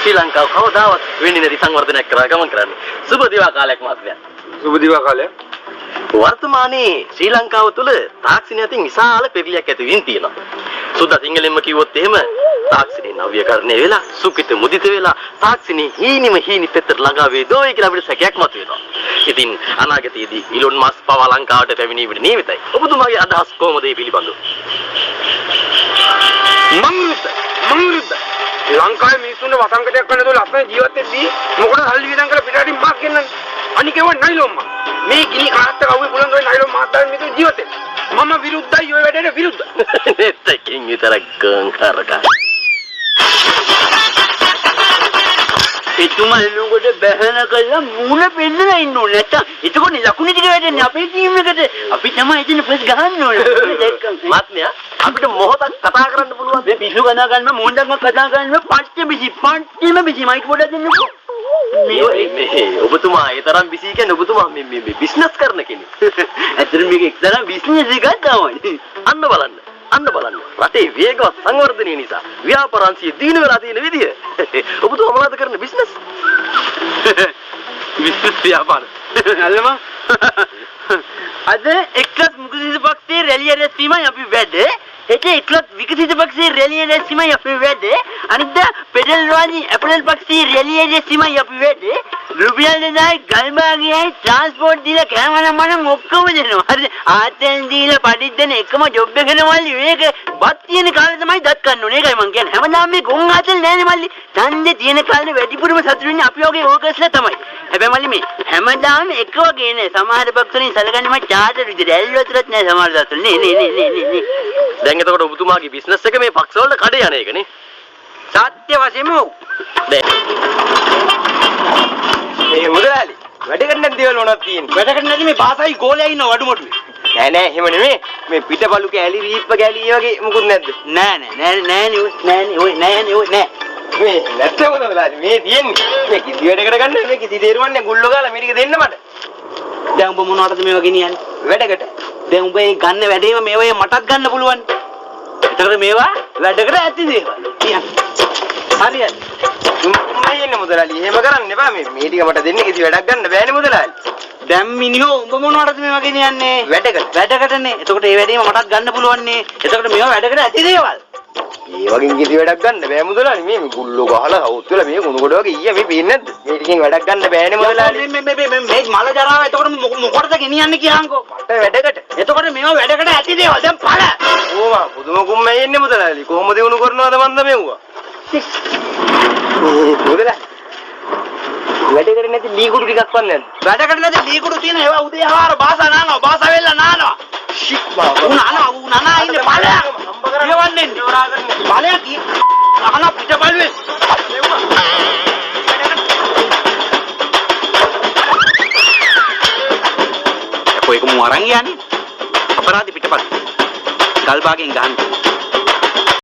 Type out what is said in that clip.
ශ්‍රී ලංකාව කවදාවත් වෙන්නේ නැති සංවර්ධනයක් කරලා ගමන් කරන්නේ. සුබ දිවා කාලයක් මහත්මයා. සුබ දිවා කාලය. වර්තමානයේ ශ්‍රී ලංකාව තුළ තාක්ෂණය අතින් විශාල පෙරලියක් ඇති වෙමින් තියෙනවා. සුද්ධ සිංහලෙන්ම කිව්වොත් එහෙම තාක්ෂණය නව්‍යකරණය වෙලා සුඛිත මුදිත වෙලා තාක්ෂණයේ හීනි පෙත්තට ළඟා වේදෝයි කියලා අපිට සැකයක් මතුවෙනවා. ඉතින් අනාගතයේදී ඉලොන් මස්ක් පවා ලංකාවට පැමිණීමට නියමිතයි. ඔබතුමාගේ අදහස් කොහොමද මේ පිළිබඳව? මං විරුද්ධ. ලංකාවේ මිනිස්සුන්ට වසංගතයක් වෙන දෝ ලස්සන ජීවත් වෙද්දී මොකටද හල්ලි වියදම් කරලා පිටරටින් මාක් ගෙන්නන්නේ? අනික ඒව නයිලොන් මාක්. මේ ගිනි කාත්ත කවුවේ පුලන් ගොයි නයිලොන් මාක් දාන්න මේක ජීවත් වෙන්නේ. මම විරුද්ධයි ඔය වැඩේට විරුද්ධ. නැත්තකින් විතරක් ගම් කරගන්න. එතුමා එනකොට බැහැන කළා මූණ පෙන්නලා ඉන්න ඕනේ නැත්තම් එතකොට ලකුණු ටික වැටෙන්නේ අපේ ටීම් එකට අපි තමයි එතන පස් ගහන්න ඕනේ මහත්මයා අපිට මොහොතක් කතා කරන්න පුළුවන් මේ පිස්සු කතා කරන්න මොණ්ඩක්ම කතා කරන්න පට්ටෙම බිසි මයික් පොඩක් දෙන්නකෝ මේ ඔබතුමා ඒ තරම් බිසි කියන්නේ ඔබතුමා මේ බිස්නස් කරන කෙනෙක්. ඇත්තටම මේක එක්තරා බිස්නස් එකක් තමයි. අන්න බලන්න. රටේ වේගවත් සංවර්ධනය නිසා ව්‍යාපාරංශය දිනු වෙලා තියෙන විදිය. ඔබතුමා මොනවද කරන බිස්නස්? විශ්ව ව්‍යාපාර. අල්ලම අද එක්ලස් මුකුසිත පක්ෂයේ රැලිය රැස්වීමයි අපි වැඩේ. හෙට එක්ලස් විකසිත පක්ෂයේ රැලිය රැස්වීමයි අපි වැඩේ. අනිද්දා පෙඩල් වාදී ඇපල් පක්ෂයේ රැලිය රැස්වීමයි අපි වැඩේ. රුපියල් 2000යි ගල්බාගියයි ට්‍රාන්ස්පෝර්ට් දීලා කෑමනම් මනම් ඔක්කොම දෙනවා. හරිද? ආතෙන් දීලා පඩිත් දෙන එකම ජොබ් එක නේ මල්ලි. මේක බත් තියෙන කාලේ තමයි දත් ගන්න ඕනේ. ඒකයි මං කියන්නේ. හැමදාම මේ ගොන් ආතල් නෑනේ මල්ලි. ඡන්දේ තියෙන කාලේ වැඩිපුරම සතුටු වෙන්නේ අපි වගේ ඕකස්ලා තමයි. හැබැයි මල්ලි මේ හැමදාම එක වගේ නෑ. සමහර පක්ෂවලින් සලකන්නේ මම චාටර් විදිහට ඇල් වතුරත් නෑ සමහර දවස්වල. නේ. දැන් එතකොට ඔබතුමාගේ බිස්නස් එක මේ පක්ෂ වල කඩේ යන එකනේ. සත්‍ය වශයෙන්ම ඔව්. දැන් මේ මුදලාලි වැඩ කරන්න නැති දේවල් මොනවද තියෙන්නේ? වැඩ කරන්නේ නැති මේ භාෂායි ගෝලයා ඉන්න වඩු මොටුවේ. නෑ එහෙම නෙමෙයි. මේ පිටපලු කෑලි රීප්ප කෑලි ඒ වගේ මොකුත් නැද්ද? නෑනේ ඔය නෑ. මේ නැත්තේ මොනවද මේ තියෙන්නේ? මේ කිසි වැඩකට ගන්න මේ කිසි තේරුමක් නෑ. ගුල්ලෝ ගාලා මේ ටික දෙන්න මට. දැන් උඹ මොනවටද මේවා ගෙනියන්නේ? වැඩකට. දැන් උඹ මේ ගන්න වැඩේම මේවා මටත් ගන්න පුළුවන්. එතකොට මේවා වැඩකට ඇති දේවල්. කියන්න. හරියට. මම යන්නේ මුදලාලි. එහෙම කරන්න එපා. මේ ටික මට දෙන්න කිසි වැඩක් ගන්න බෑනේ මුදලාලි. දැන් මිනිහෝ උඹ මොනවටද මේවා ගෙනියන්නේ? වැඩකටනේ. එතකොට මේ වැඩේම මටත් ගන්න පුළුවන් නේ. එතකොට මේවා වැඩකට ඇති දේවල්. ඒ වගේ කිසි වැඩක් ගන්න බෑ මුදලාලි. මේ ගුල්ලෝ ගහලා හවුත් වෙලා මේ කුණු කොට වගේ ඊය මේ පේන්නේ නැද්ද? මේ ටිකෙන් වැඩක් ගන්න බෑනේ මුදලාලි. මේ මල ජරාව එතකොට මොකටද ගෙනියන්නේ කියහන්කෝ? මට වැඩකට. එතකොට මේවා වැඩකට ඇති දේවල්. දැන් පළ. ඕවා පුදුම කුම්මයි එන්නේ මුදලාලි. කොහොමද උණු කරනවද මන්ද මෙව්වා? මුදලාලි. වැඩ කරන්නේ නැති ලී කුඩු ටිකක් වන්නේ නැද්ද? වැඩකට නැති ලී කුඩු තියෙන ඒවා උදේ ආහාර බාසා නානවා. බාසා වෙල්ලා නානවා. ෂික්මා. උනානා ඉන්නේ පළ. කියවන්නේ. බලයක් අහන පිටපල්ලේ. කොයික මු අරන් යන්නේ? අපරාධි පිටපත්. ගල්බාගෙන් ගහන්න.